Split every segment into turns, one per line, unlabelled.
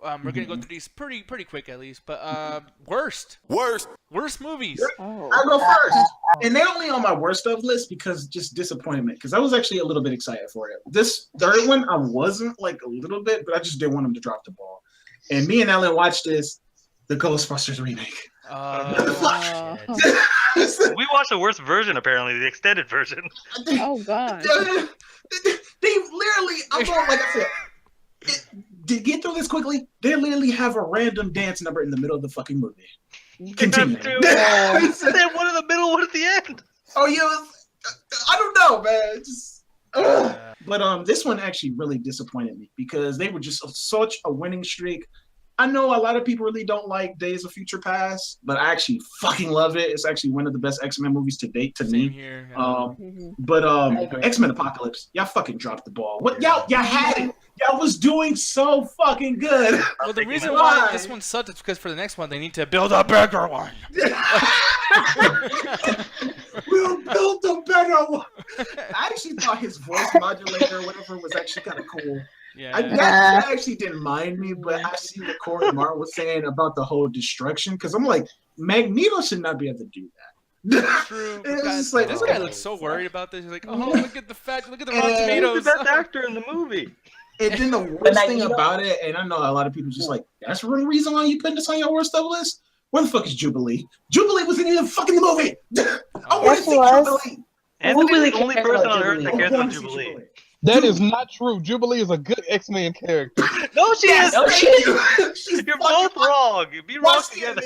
we're gonna go through these pretty quick at least. But worst movies.
I'll go first. And they're only on my worst of list because just disappointment. Because I was actually a little bit excited for it. This third one, I wasn't like a little bit, but I just didn't want them to drop the ball. And me and Ellen watched this, the Ghostbusters remake.
We watched the worst version, apparently, the extended version.
Oh God.
They literally, I'm going, like I said, to get through this quickly, they literally have a random dance number in the middle of the fucking movie. Continue.
They had one in the middle, one at the end.
Oh yeah, I don't know, man. Just, but this one actually really disappointed me because they were just such a winning streak. I know a lot of people really don't like Days of Future Past, but I actually fucking love it. It's actually one of the best X-Men movies to date to me.
Here.
But X-Men Apocalypse, y'all fucking dropped the ball. What y'all had it. Y'all was doing so fucking good.
Well, the reason why this one sucked is because for the next one they need to build a bigger one.
We'll build a better one. I actually thought his voice modulator or whatever was actually kind of cool.
Yeah.
That actually didn't mind me, but I see what Corey Martin was saying about the whole destruction because I'm like, Magneto should not be able to do that.
True.
Like,
this guy looks so worried about this. He's like, oh, look at the Rotten Tomatoes.
He's the best actor in the movie.
And then the worst thing about it, and I know a lot of people just like, that's the reason why you putting this on your worst of list? Where the fuck is Jubilee? Jubilee wasn't even fucking the movie. I want to see Jubilee.
Anthony's the only person on Earth that cares about Jubilee.
That is not true. Jubilee is a good X-Men character.
No, she is.
No, she is.
You're both wrong. You'd be wrong together.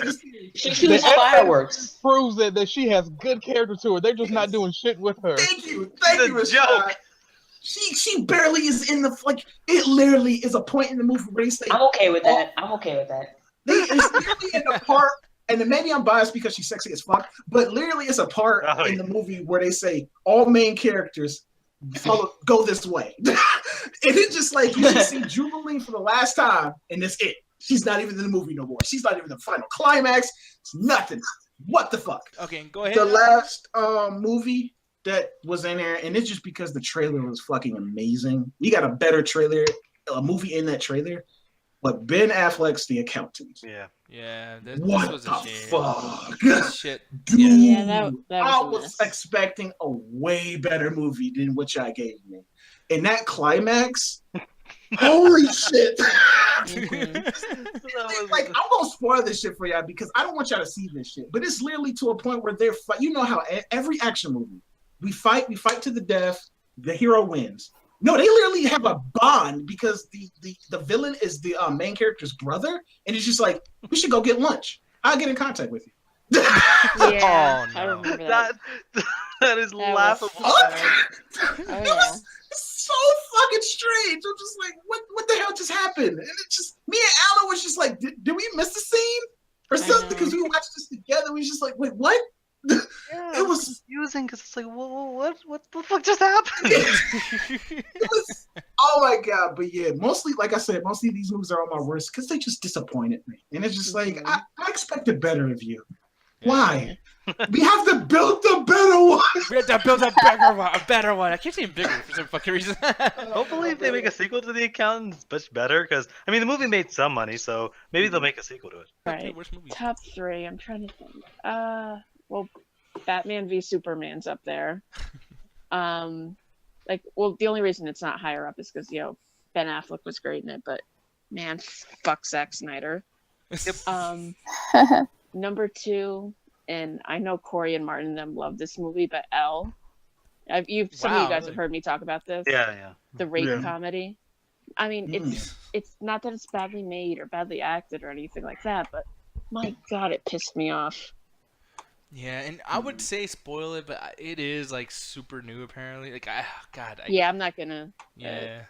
She shoots fireworks.
Proves that she has good character to her. They're just not doing shit with her.
Thank you, Rashad. She barely is in the like. It literally is a point in the movie where they say,
I'm okay with that.
It's literally in the part, and then maybe I'm biased because she's sexy as fuck, but literally it's a part in the movie where they say all main characters go this way. And it's just like you should see Jubilee for the last time, and that's it. She's not even in the movie no more. She's not even in the final climax. It's nothing. What the fuck?
Okay, go ahead.
The last movie that was in there, and it's just because the trailer was fucking amazing. We got a better trailer, a movie in that trailer, but Ben Affleck's The Accountant.
Yeah. This
What
was
the
a shame.
fuck?
Shit.
Dude,
Yeah, that
I
was a
was
mess.
expecting a way better movie than what y'all gave me. And that climax, holy shit. Like, I'm gonna spoil this shit for y'all because I don't want y'all to see this shit. But it's literally to a point where they're you know how every action movie, we fight to the death, the hero wins. No, they literally have a bond because the villain is the main character's brother, and it's just like, we should go get lunch. I'll get in contact with you.
Yeah,
Oh, no.
I remember that.
That is laughable.
It's so fucking strange. I'm just like, what the hell just happened? And it just, me and Alan was just like, did we miss the scene or something? Because we watched this together. We was just like, wait, what?
Yeah,
it was
confusing because it's like, what the fuck just happened?
it was, oh my god. But yeah, mostly, like I said, mostly these movies are on my worst because they just disappointed me. And it's just like, I expected better of you.
Yeah.
Why? We have to build the better one.
We have to build a better one. I keep saying bigger for some fucking reason.
Hopefully, if they make a sequel to The Accountant, it's much better. Because I mean, the movie made some money, so maybe they'll make a sequel to it.
Right. Top 3. I'm trying to think. Well, Batman v Superman's up there. The only reason it's not higher up is because Ben Affleck was great in it, but man, fuck Zack Snyder. Number 2, and I know Corey and Martin and them love this movie, but Elle. Some of you guys have heard me talk about this.
Yeah.
The rape comedy. I mean, it's not that it's badly made or badly acted or anything like that, but my god, it pissed me off.
Yeah, and I would say spoil it, but it is like super new apparently. Like,
I'm not gonna.
Yeah.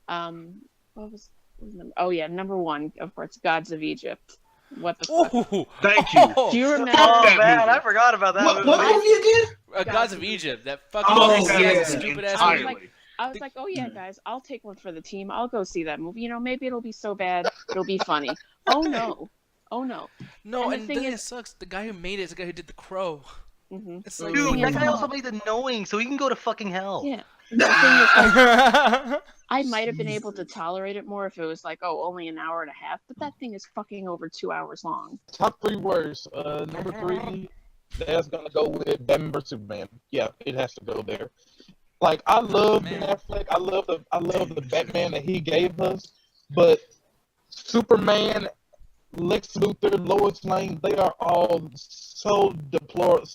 What was number? Oh yeah, number 1, of course, Gods of Egypt. What the fuck?
Ooh.
Thank you.
Do you remember?
Oh man, I forgot about that.
What movie again?
Gods of Egypt. That fucking stupid ass movie.
I was like, oh yeah, guys, I'll take one for the team. I'll go see that movie. Maybe it'll be so bad, it'll be funny. Oh no.
No, and the thing it sucks. The guy who made it is the guy who did The Crow.
Mm-hmm.
It's like,
dude, that guy also made The Knowing, so he can go to fucking hell.
Yeah. The thing is, I I might have been able to tolerate it more if it was like, oh, only an hour and a half, but that thing is fucking over 2 hours long.
Top 3 worst. Number 3, that's gonna go with Batman vs Superman. Yeah, it has to go there. Like I love Ben Affleck. I love the Batman that he gave us, but Superman, Lex Luthor, Lois Lane, they are all so deplorable.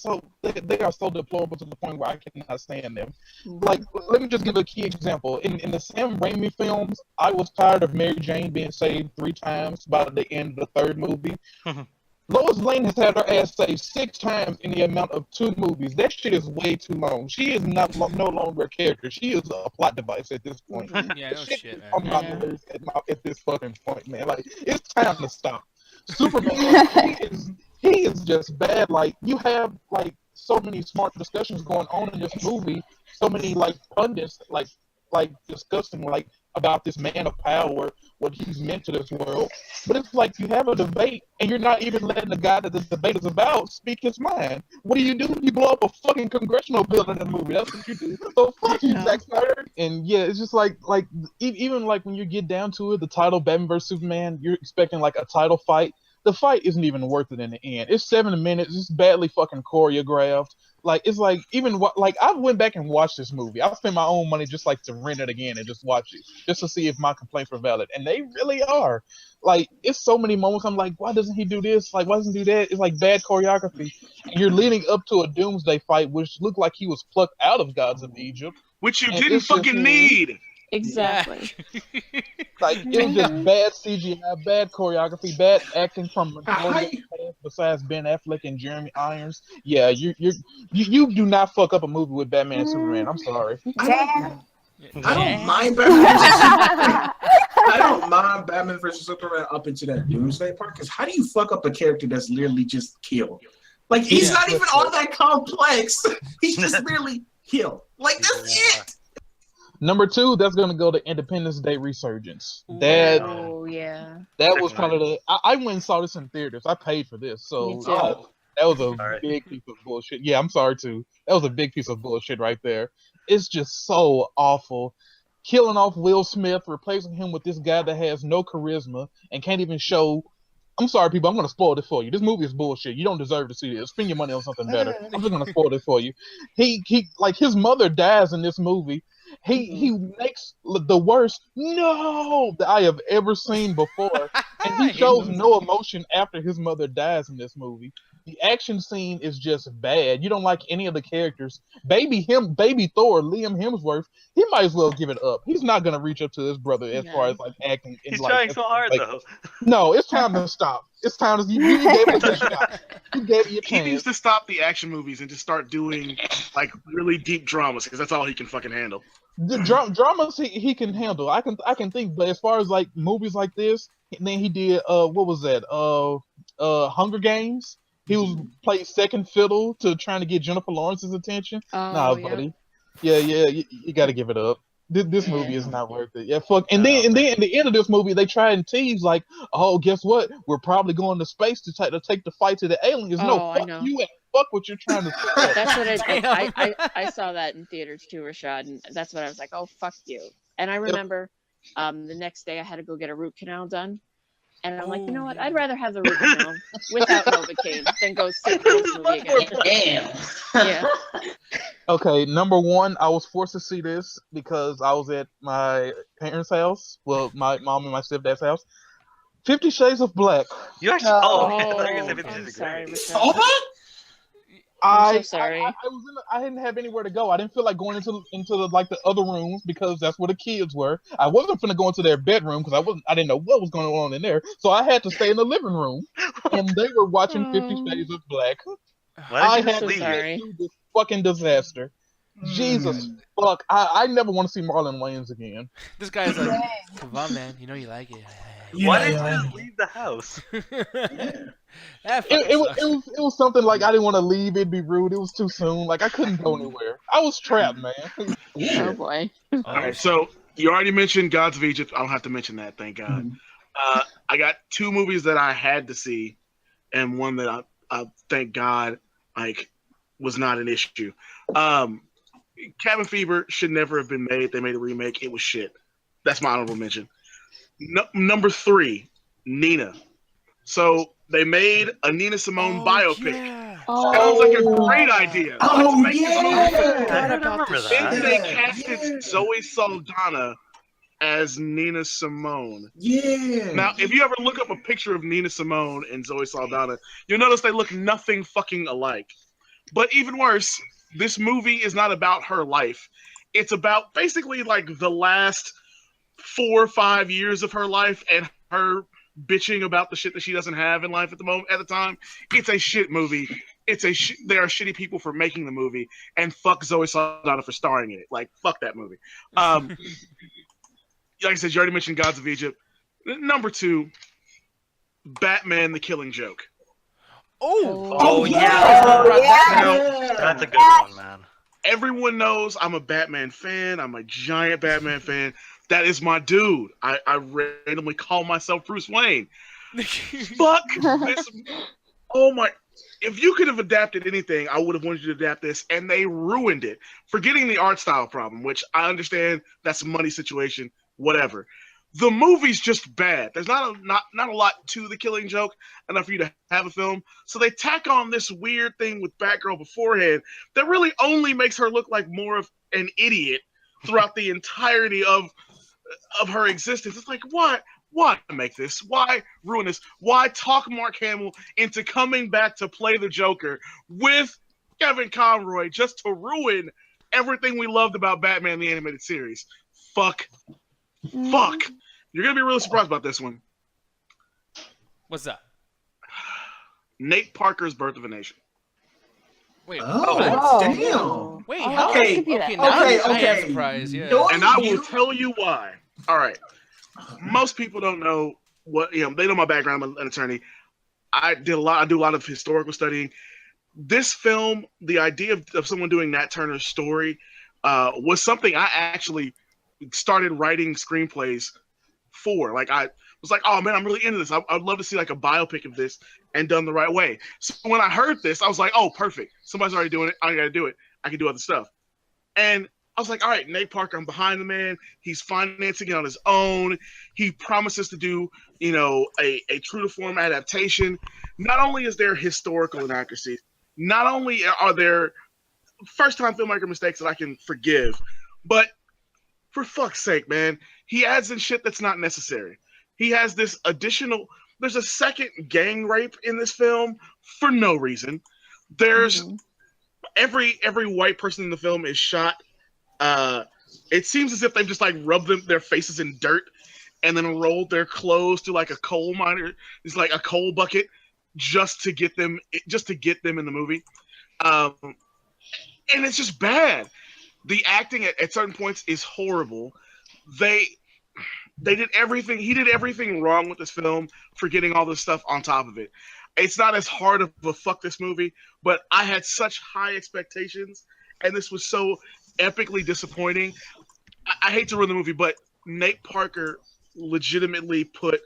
They are so deplorable to the point where I cannot stand them. Like, let me just give a key example. In the Sam Raimi films, I was tired of Mary Jane being saved 3 times by the end of the 3rd movie. Lois Lane has had her ass saved 6 times in the amount of 2 movies. That shit is way too long. She is no longer a character. She is a plot device at this point.
Yeah, no shit, man.
On my nerves at this fucking point, man. Like, it's time to stop. Superman, he is just bad. Like, you have like so many smart discussions going on in this movie. So many like pundits like discussing like about this man of power, what he's meant to this world. But it's like you have a debate and you're not even letting the guy that the debate is about speak his mind. What do? You blow up a fucking congressional building in the movie. That's what you do. So fuck you, Zack Snyder. And yeah, it's just like even like when you get down to it, the title Batman vs Superman, you're expecting like a title fight. The fight isn't even worth it in the end. It's 7 minutes. It's badly fucking choreographed. Like, it's like, even like I went back and watched this movie. I spent my own money just like to rent it again and just watch it, just to see if my complaints were valid, and they really are. Like, it's so many moments I'm like, why doesn't he do this? Like, why doesn't he do that? It's like bad choreography. And you're leading up to a Doomsday fight, which looked like he was plucked out of Gods of Egypt,
which you didn't fucking need.
Exactly.
Like, it was just bad CGI, bad choreography, bad acting from majority besides Ben Affleck and Jeremy Irons. Yeah, you do not fuck up a movie with Batman and Superman. I'm sorry.
I don't mind Batman. I don't mind Batman versus Superman up into that Doomsday part, because how do you fuck up a character that's literally just killed? Like, he's not even all that complex. He's just literally killed. Like, that's it.
Number 2, that's gonna go to Independence Day Resurgence.
Oh yeah.
That was kind of the. I went and saw this in theaters. I paid for this, so that was a big piece of bullshit. Yeah, I'm sorry too. That was a big piece of bullshit right there. It's just so awful. Killing off Will Smith, replacing him with this guy that has no charisma and can't even show. I'm sorry, people. I'm gonna spoil this for you. This movie is bullshit. You don't deserve to see this. Spend your money on something better. I'm just gonna spoil this for you. He like his mother dies in this movie. He makes the worst that I have ever seen before, and he shows no emotion after his mother dies in this movie. The action scene is just bad. You don't like any of the characters. Baby Thor, Liam Hemsworth, he might as well give it up. He's not gonna reach up to his brother as far as like acting.
He's trying so hard though.
No, it's time to stop. It's time to you gave it a shot. You gave it a chance.
He needs to stop the action movies and just start doing like really deep dramas, because that's all he can fucking handle.
The dramas he can handle. I can think, but as far as like movies like this, and then he did what was that? Hunger Games. He was played second fiddle to trying to get Jennifer Lawrence's attention. Buddy. Yeah, you got to give it up. This movie is not worth it. Yeah, fuck. And then at the end of this movie, they try and tease like, oh, guess what? We're probably going to space to take the fight to the aliens. No, fuck you and fuck what you're trying to say.
That's what I saw that in theaters too, Rashad, and that's what I was like, oh, fuck you. And I remember the next day I had to go get a root canal done. And I'm like, you know what? I'd rather have the root canal without Novocaine than go sit through this movie again.
Damn.
Yeah.
Okay, number 1, I was forced to see this because I was at my parents' house. Well, my mom and my stepdad's house. 50 Shades of Black.
You actually?
I'm sorry, Rashad.
I'm
so sorry.
I didn't have anywhere to go. I didn't feel like going into the other rooms because that's where the kids were. I wasn't gonna go into their bedroom because I didn't know what was going on in there. So I had to stay in the living room, and they were watching 50 Shades of Black.
Why did you
had to
leave?
get through this fucking disaster. Jesus fuck! I never want to see Marlon Wayans again.
This guy's like, come on, man. You know you like it.
Why didn't you just leave the house?
It was something like I didn't want to leave. It'd be rude. It was too soon. Like I couldn't go anywhere. I was trapped, man.
Oh boy.
All right, so you already mentioned Gods of Egypt. I don't have to mention that, thank God. I got 2 movies that I had to see, and one that I thank God like was not an issue. Cabin Fever should never have been made. They made a remake. It was shit. That's my honorable mention. Number 3, Nina. So they made a Nina Simone biopic.
Yeah.
Sounds like a great idea. Let's make this movie.
I remember
Then
that.
they casted Zoe Saldana as Nina Simone.
Yeah.
Now, if you ever look up a picture of Nina Simone and Zoe Saldana, you'll notice they look nothing fucking alike. But even worse, this movie is not about her life. It's about basically like the last 4 or 5 years of her life and her bitching about the shit that she doesn't have in life at the time. It's a shit movie. There are shitty people for making the movie, and fuck Zoe Saldana for starring in it. Like, fuck that movie. Like I said, you already mentioned Gods of Egypt. Number 2, Batman: The Killing Joke.
Oh,
yeah.
That's a good one, man.
Everyone knows I'm a Batman fan. I'm a giant Batman fan. That is my dude. I randomly call myself Bruce Wayne. Fuck this. Oh my. If you could have adapted anything, I would have wanted you to adapt this, and they ruined it. Forgetting the art style problem, which I understand that's a money situation, whatever. The movie's just bad. There's not a lot to The Killing Joke, enough for you to have a film. So they tack on this weird thing with Batgirl beforehand that really only makes her look like more of an idiot throughout the entirety of her existence. It's like, why make this? Why ruin this? Why talk Mark Hamill into coming back to play the Joker with Kevin Conroy just to ruin everything we loved about Batman the Animated Series? Fuck. You're gonna be really surprised about this one.
What's that?
Nate Parker's Birth of a Nation.
Wait.
Damn.
Wait.
Oh,
How?
okay,
Okay. Now I am
okay.
surprised. Yeah.
And I will tell you why. All right. Most people don't know what they know my background. I'm an attorney. I do a lot of historical studying. This film, the idea of someone doing Nat Turner's story, was something I actually started writing screenplays for. Like, I was like, oh man, I'm really into this. I'd love to see like a biopic of this and done the right way. So when I heard this, I was like, oh, perfect. Somebody's already doing it. I gotta do it. I can do other stuff. And I was like, all right, Nate Parker, I'm behind the man. He's financing it on his own. He promises to do, a true to form adaptation. Not only is there historical inaccuracies, not only are there first-time filmmaker mistakes that I can forgive, but for fuck's sake, man, he adds in shit that's not necessary. He has this there's a second gang rape in this film for no reason. There's every white person in the film is shot. It seems as if they've just like rubbed their faces in dirt and then rolled their clothes to like a coal miner. It's like a coal bucket just to get them in the movie. And it's just bad. The acting at certain points is horrible. They did everything. He did everything wrong with this film for getting all this stuff on top of it. It's not as hard of a fuck this movie, but I had such high expectations, and this was so epically disappointing. I hate to ruin the movie, but Nate Parker legitimately put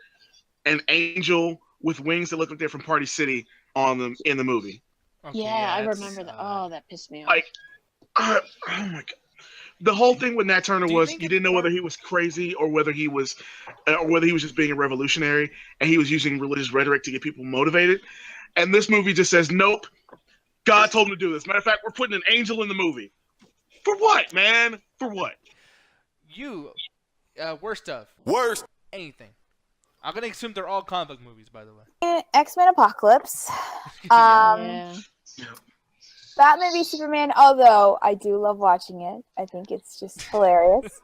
an angel with wings that look like they're from Party City on them in the movie.
Okay,
Yeah, I
that's,
remember that. Oh, that pissed me off.
Like, oh my god. The whole thing with Nat Turner was you
think
didn't know whether he was crazy or whether he was just being a revolutionary and he was using religious rhetoric to get people motivated. And this movie just says, nope, God told him to do this. Matter of fact, we're putting an angel in the movie. For what, man? For what?
Worst of.
Worst.
Anything. I'm gonna assume they're all comic book movies, by the way.
X-Men Apocalypse.
Yeah.
Batman v Superman, although I do love watching it. I think it's just hilarious.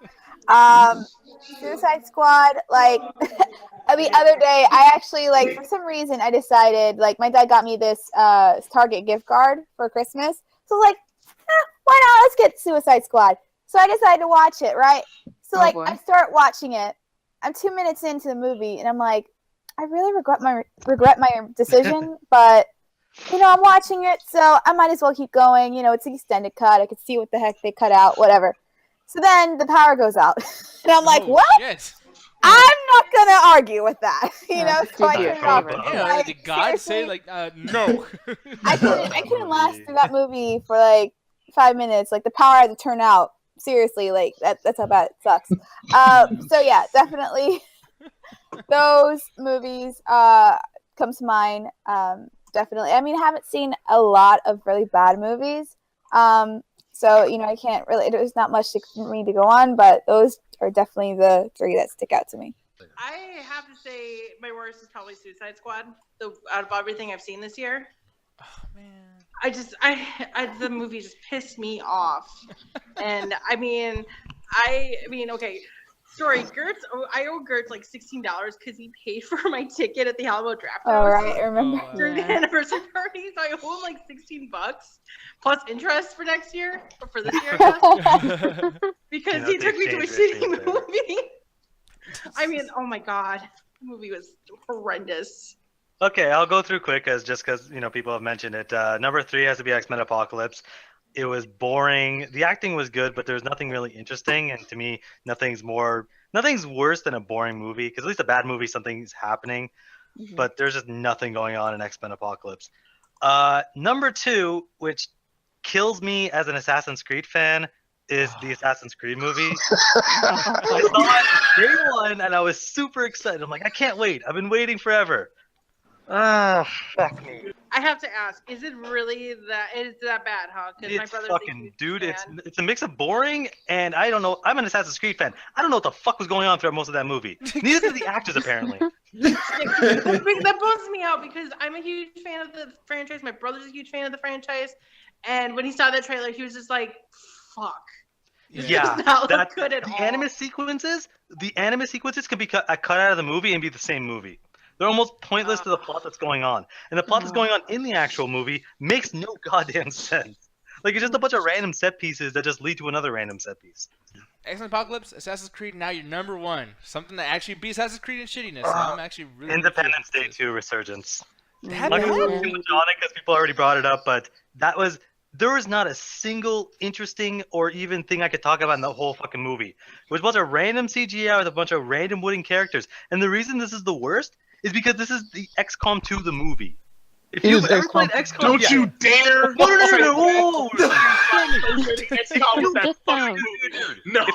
Suicide Squad, like, the other day, I actually, for some reason, I decided, my dad got me this Target gift card for Christmas. So, why not? Let's get Suicide Squad. So I decided to watch it, right? So, I start watching it. I'm 2 minutes into the movie, and I'm like, I really regret my decision, but... I'm watching it, so I might as well keep going. It's an extended cut. I could see what the heck they cut out, whatever. So then the power goes out. And I'm like, what?
Shit.
I'm not going to argue with that. So I turned it off.
Yeah, did God say, no?
I couldn't last through that movie for, 5 minutes. The power had to turn out seriously, like that's how bad it sucks. So yeah, definitely those movies come to mind. Definitely. I mean, I haven't seen a lot of really bad movies. So, you know, I can't really, there's not much for me to go on, but those are definitely the three that stick out to me.
I have to say my worst is probably Suicide Squad. Out of everything I've seen this year.
Oh man.
The movie just pissed me off. And I mean, okay. Sorry, Gertz. I owe Gertz like $16 because he paid for my ticket at the Alamo Draft House.
All right, I remember.
During the anniversary party, so I owe him like $16 plus interest for next year, or for this year, because he took me to a shitty movie. I mean, oh my god, the movie was horrendous.
Okay, I'll go through quick just because people have mentioned it. Number 3 has to be X-Men Apocalypse. It was boring. The acting was good, but there's nothing really interesting. And to me, nothing's worse than a boring movie. Because at least a bad movie, something's happening. Mm-hmm. But there's just nothing going on in X-Men Apocalypse. Number 2, which kills me as an Assassin's Creed fan, is the Assassin's Creed movie. I saw it day one, and I was super excited. I'm like, I can't wait. I've been waiting forever. Fuck me.
I have to ask, is it really that bad, huh? Because my brother's
fucking dude. It's a mix of boring and I don't know. I'm an Assassin's Creed fan. I don't know what the fuck was going on throughout most of that movie. Neither did the actors apparently.
That bums me out because I'm a huge fan of the franchise. My brother's a huge fan of the franchise, and when he saw that trailer, he was just like, "Fuck."
Yeah,
not look good at all.
The anime sequences can be cut out of the movie and be the same movie. They're almost pointless to the plot that's going on. And the plot that's going on in the actual movie makes no goddamn sense. Like, it's just a bunch of random set pieces that just lead to another random set piece.
X-Men Apocalypse, Assassin's Creed, now you're number 1. Something that actually beats Assassin's Creed in shittiness. So I'm actually really
Independence Day 2 Resurgence.
That
I'm not
bad?
going to too much on it because people already brought it up, but there was not a single interesting or even thing I could talk about in the whole fucking movie. It was a bunch of random CGI with a bunch of random wooden characters. And the reason this is the worst is because this is the XCOM 2 the movie. If you've ever played XCOM,
don't you dare!
No!
No.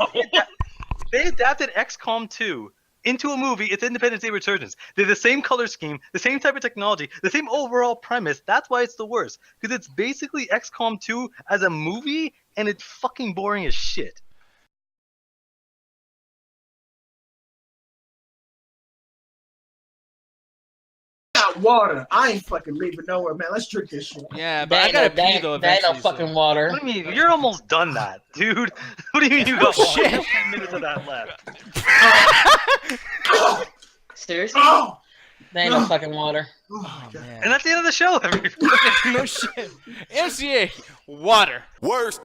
They adapted XCOM 2 into a movie. It's Independence Day Resurgence. They're the same color scheme, the same type of technology, the same overall premise. That's why it's the worst. Because it's basically XCOM 2 as a movie, and it's fucking boring as shit.
Water. I ain't fucking leaving nowhere, man. Let's drink this shit.
Yeah, but I gotta pee though.
That ain't no
eventually,
fucking water.
What do you mean? You're almost done that, dude. What do you mean you got 10 minutes of that left?
Seriously?
Oh!
That ain't no fucking water.
Oh my god.
And that's the end of the show, everybody.
No shit. MCA, water.
Worst.